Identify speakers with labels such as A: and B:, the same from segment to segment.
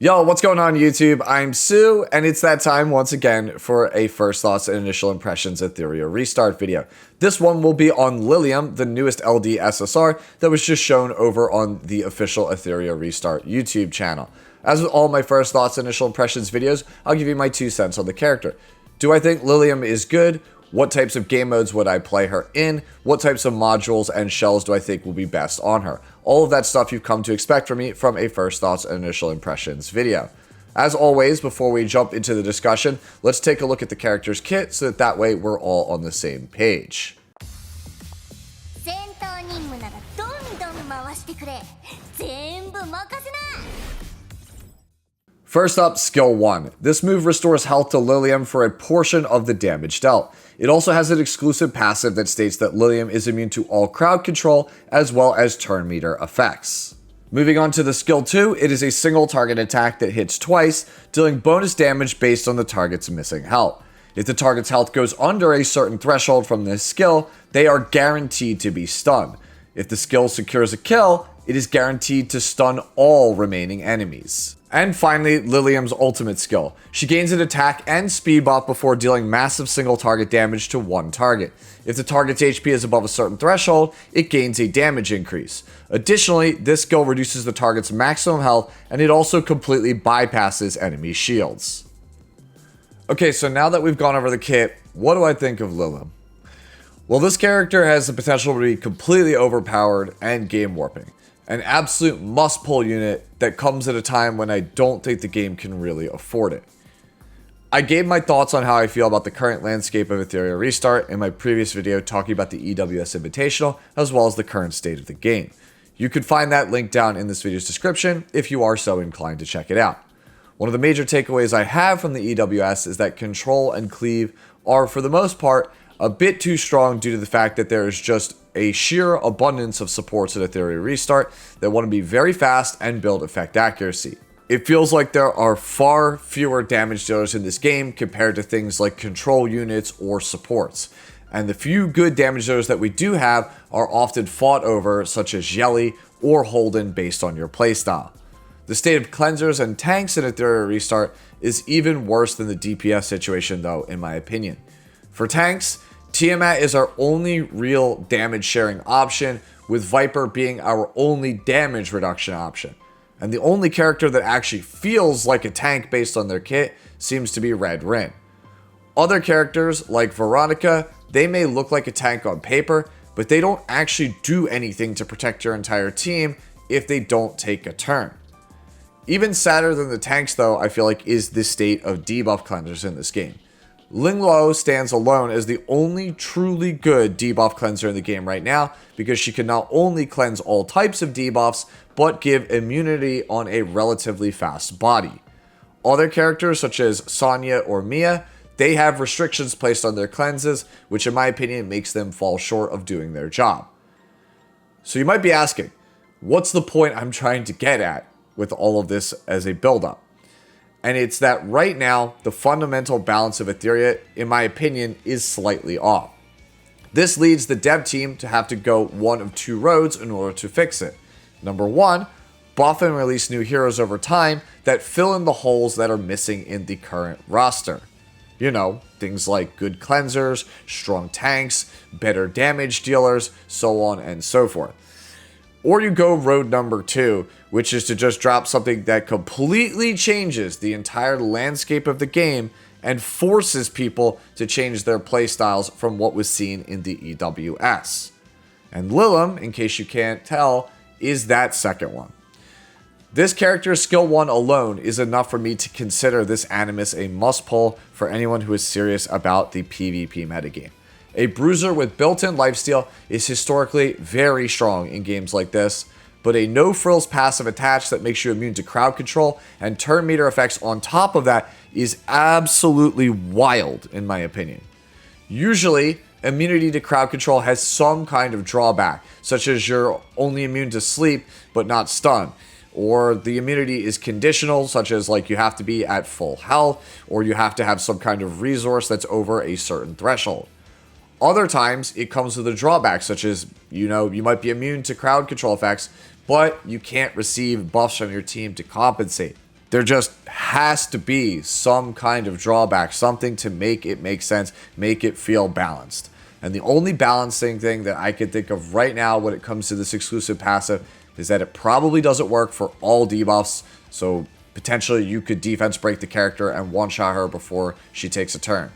A: Yo, what's going on YouTube? I'm Sue, and it's that time once again for a first thoughts and initial impressions Etheria restart video. This one will be on Liliam, the newest LD SSR that was just shown over on the official Etheria restart YouTube channel. As with all my first thoughts and initial impressions videos, I'll give you my 2 cents on the character. Do I think Liliam is good? What types of game modes would I play her in? What types of modules and shells do I think will be best on her? All of that stuff you've come to expect from me from a first thoughts and initial impressions video. As always, before we jump into the discussion, let's take a look at the character's kit so that way we're all on the same page. First up, Skill 1. This move restores health to Liliam for a portion of the damage dealt. It also has an exclusive passive that states that Liliam is immune to all crowd control as well as turn meter effects. Moving on to the Skill 2, it is a single target attack that hits twice, dealing bonus damage based on the target's missing health. If the target's health goes under a certain threshold from this skill, they are guaranteed to be stunned. If the skill secures a kill, it is guaranteed to stun all remaining enemies. And finally, Liliam's ultimate skill. She gains an attack and speed buff before dealing massive single target damage to one target. If the target's HP is above a certain threshold, it gains a damage increase. Additionally, this skill reduces the target's maximum health, and it also completely bypasses enemy shields. Okay, so now that we've gone over the kit, what do I think of Liliam? Well, this character has the potential to be completely overpowered and game warping. An absolute must-pull unit that comes at a time when I don't think the game can really afford it. I gave my thoughts on how I feel about the current landscape of Etheria Restart in my previous video talking about the EWS Invitational as well as the current state of the game. You could find that link down in this video's description if you are so inclined to check it out. One of the major takeaways I have from the EWS is that control and cleave are, for the most part, a bit too strong due to the fact that there is just a sheer abundance of supports at Etheria Restart that want to be very fast and build effect accuracy. It feels like there are far fewer damage dealers in this game compared to things like control units or supports. And the few good damage dealers that we do have are often fought over, such as Yelly or Holden based on your playstyle. The state of cleansers and tanks in Etheria Restart is even worse than the DPS situation though, in my opinion. For tanks, Tiamat is our only real damage sharing option, with Viper being our only damage reduction option. And the only character that actually feels like a tank based on their kit seems to be Red Rin. Other characters like Veronica, they may look like a tank on paper, but they don't actually do anything to protect your entire team if they don't take a turn. Even sadder than the tanks though, I feel like, is the state of debuff cleansers in this game. Linglo stands alone as the only truly good debuff cleanser in the game right now because she can not only cleanse all types of debuffs, but give immunity on a relatively fast body. Other characters such as Sonya or Mia, they have restrictions placed on their cleanses, which in my opinion makes them fall short of doing their job. So you might be asking, what's the point I'm trying to get at with all of this as a build-up? And it's that right now, the fundamental balance of Etheria, in my opinion, is slightly off. This leads the dev team to have to go one of 2 roads in order to fix it. Number 1, buff and release new heroes over time that fill in the holes that are missing in the current roster. You know, things like good cleansers, strong tanks, better damage dealers, so on and so forth. Or you go road number 2, which is to just drop something that completely changes the entire landscape of the game and forces people to change their playstyles from what was seen in the EWS. And Liliam, in case you can't tell, is that second one. This character's skill 1 alone is enough for me to consider this Animus a must-pull for anyone who is serious about the PvP metagame. A bruiser with built-in lifesteal is historically very strong in games like this, but a no-frills passive attach that makes you immune to crowd control and turn meter effects on top of that is absolutely wild in my opinion. Usually, immunity to crowd control has some kind of drawback, such as you're only immune to sleep but not stun, or the immunity is conditional, such as like you have to be at full health, or you have to have some kind of resource that's over a certain threshold. Other times, it comes with a drawback, such as, you might be immune to crowd control effects, but you can't receive buffs from your team to compensate. There just has to be some kind of drawback, something to make it make sense, make it feel balanced. And the only balancing thing that I can think of right now when it comes to this exclusive passive is that it probably doesn't work for all debuffs. So potentially you could defense break the character and one-shot her before she takes a turn.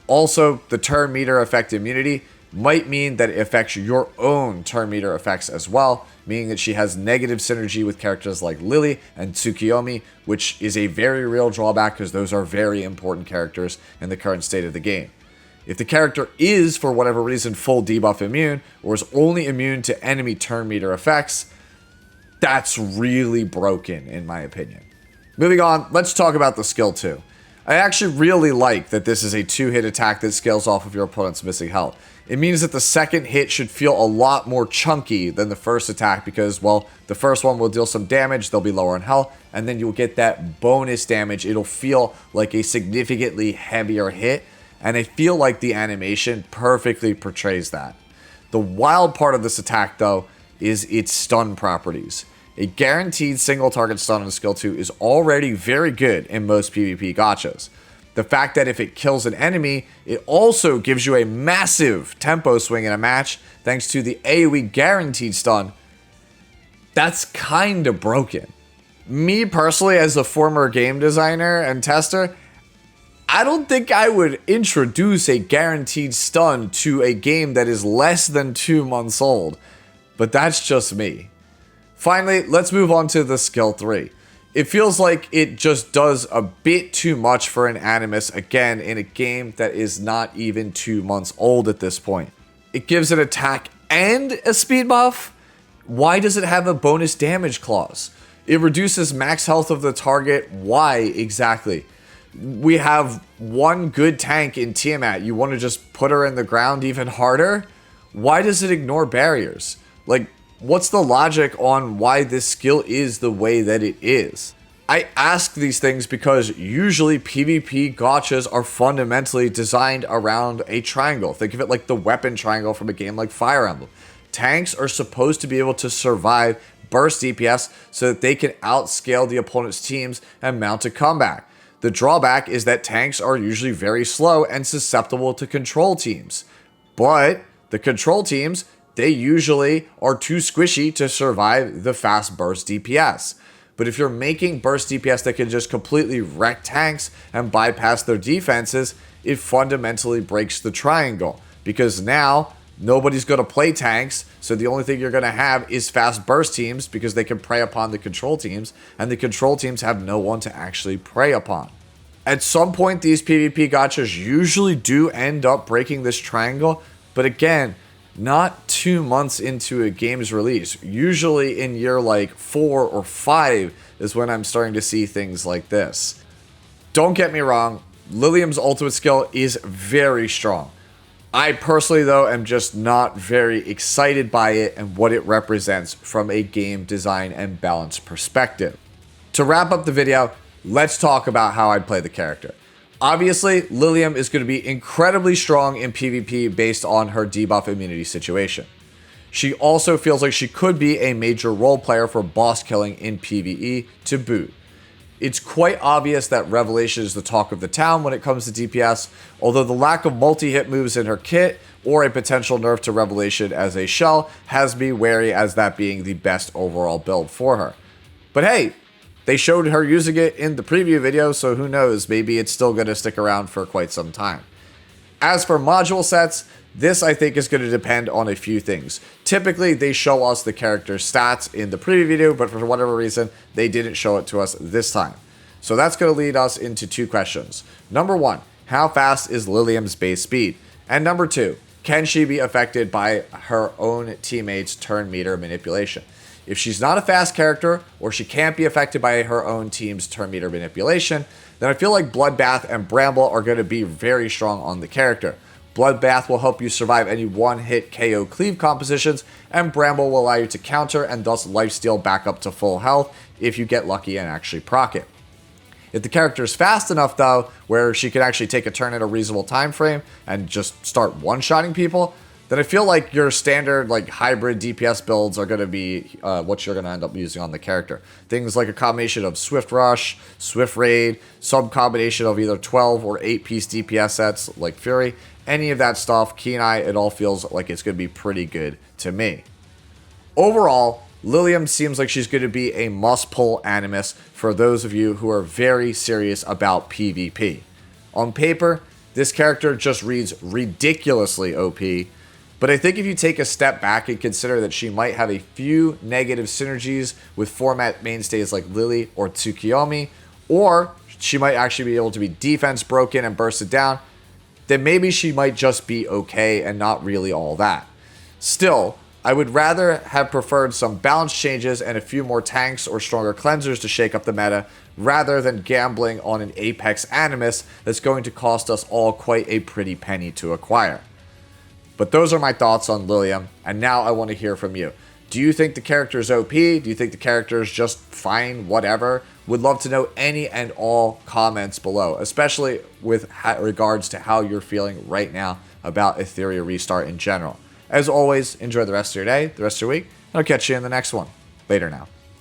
A: Also, the turn meter effect immunity might mean that it affects your own turn meter effects as well, meaning that she has negative synergy with characters like Lily and Tsukiyomi, which is a very real drawback because those are very important characters in the current state of the game. If the character is, for whatever reason, full debuff immune, or is only immune to enemy turn meter effects, that's really broken in my opinion. Moving on, let's talk about the skill 2. I actually really like that this is a 2-hit attack that scales off of your opponent's missing health. It means that the second hit should feel a lot more chunky than the first attack because, well, the first one will deal some damage, they'll be lower in health, and then you'll get that bonus damage. It'll feel like a significantly heavier hit, and I feel like the animation perfectly portrays that. The wild part of this attack, though, is its stun properties. A guaranteed single target stun on skill 2 is already very good in most PvP gachas. The fact that if it kills an enemy, it also gives you a massive tempo swing in a match thanks to the AoE guaranteed stun, that's kinda broken. Me personally, as a former game designer and tester, I don't think I would introduce a guaranteed stun to a game that is less than 2 months old, but that's just me. Finally, let's move on to the skill 3. It feels like it just does a bit too much for an Animus, again, in a game that is not even 2 months old at this point. It gives an attack and a speed buff? Why does it have a bonus damage clause? It reduces max health of the target. Why exactly? We have one good tank in Tiamat. You want to just put her in the ground even harder? Why does it ignore barriers? Like, what's the logic on why this skill is the way that it is? I ask these things because usually PvP gachas are fundamentally designed around a triangle. Think of it like the weapon triangle from a game like Fire Emblem. Tanks are supposed to be able to survive burst DPS so that they can outscale the opponent's teams and mount a comeback. The drawback is that tanks are usually very slow and susceptible to control teams. But the control teams, they usually are too squishy to survive the fast burst DPS. But if you're making burst DPS that can just completely wreck tanks and bypass their defenses, it fundamentally breaks the triangle. Because now, nobody's going to play tanks, so the only thing you're going to have is fast burst teams because they can prey upon the control teams, and the control teams have no one to actually prey upon. At some point, these PvP gachas usually do end up breaking this triangle, but again, not 2 months into a game's release. Usually in year like 4 or 5 is when I'm starting to see things like this. Don't get me wrong, Liliam's ultimate skill is very strong. I personally, though, am just not very excited by it and what it represents from a game design and balance perspective. To wrap up the video, let's talk about how I'd play the character. Obviously, Liliam is going to be incredibly strong in PvP based on her debuff immunity situation. She also feels like she could be a major role player for boss killing in PvE to boot. It's quite obvious that Revelation is the talk of the town when it comes to DPS, although the lack of multi-hit moves in her kit or a potential nerf to Revelation as a shell has me wary as that being the best overall build for her. But hey, they showed her using it in the preview video, so who knows, maybe it's still going to stick around for quite some time. As for module sets, this I think is going to depend on a few things. Typically, they show us the character's stats in the preview video, but for whatever reason, they didn't show it to us this time. So that's going to lead us into 2 questions. Number 1, how fast is Liliam's base speed? And number 2, can she be affected by her own teammates' turn meter manipulation? If she's not a fast character, or she can't be affected by her own team's turn meter manipulation, then I feel like Bloodbath and Bramble are going to be very strong on the character. Bloodbath will help you survive any one-hit KO cleave compositions, and Bramble will allow you to counter and thus lifesteal back up to full health if you get lucky and actually proc it. If the character is fast enough, though, where she can actually take a turn at a reasonable time frame and just start one-shotting people, then I feel like your standard like hybrid DPS builds are going to be what you're going to end up using on the character. Things like a combination of Swift Rush, Swift Raid, some combination of either 12 or 8-piece DPS sets like Fury. Any of that stuff, Keen Eye, it all feels like it's going to be pretty good to me. Overall, Liliam seems like she's going to be a must-pull Animus for those of you who are very serious about PvP. On paper, this character just reads ridiculously OP, but I think if you take a step back and consider that she might have a few negative synergies with format mainstays like Lily or Tsukiyomi, or she might actually be able to be defense broken and bursted down, then maybe she might just be okay and not really all that. Still, I would rather have preferred some balance changes and a few more tanks or stronger cleansers to shake up the meta, rather than gambling on an Apex Animus that's going to cost us all quite a pretty penny to acquire. But those are my thoughts on Liliam, and now I want to hear from you. Do you think the character is OP? Do you think the character is just fine, whatever? Would love to know any and all comments below, especially with regards to how you're feeling right now about Etheria Restart in general. As always, enjoy the rest of your day, the rest of your week, and I'll catch you in the next one. Later now.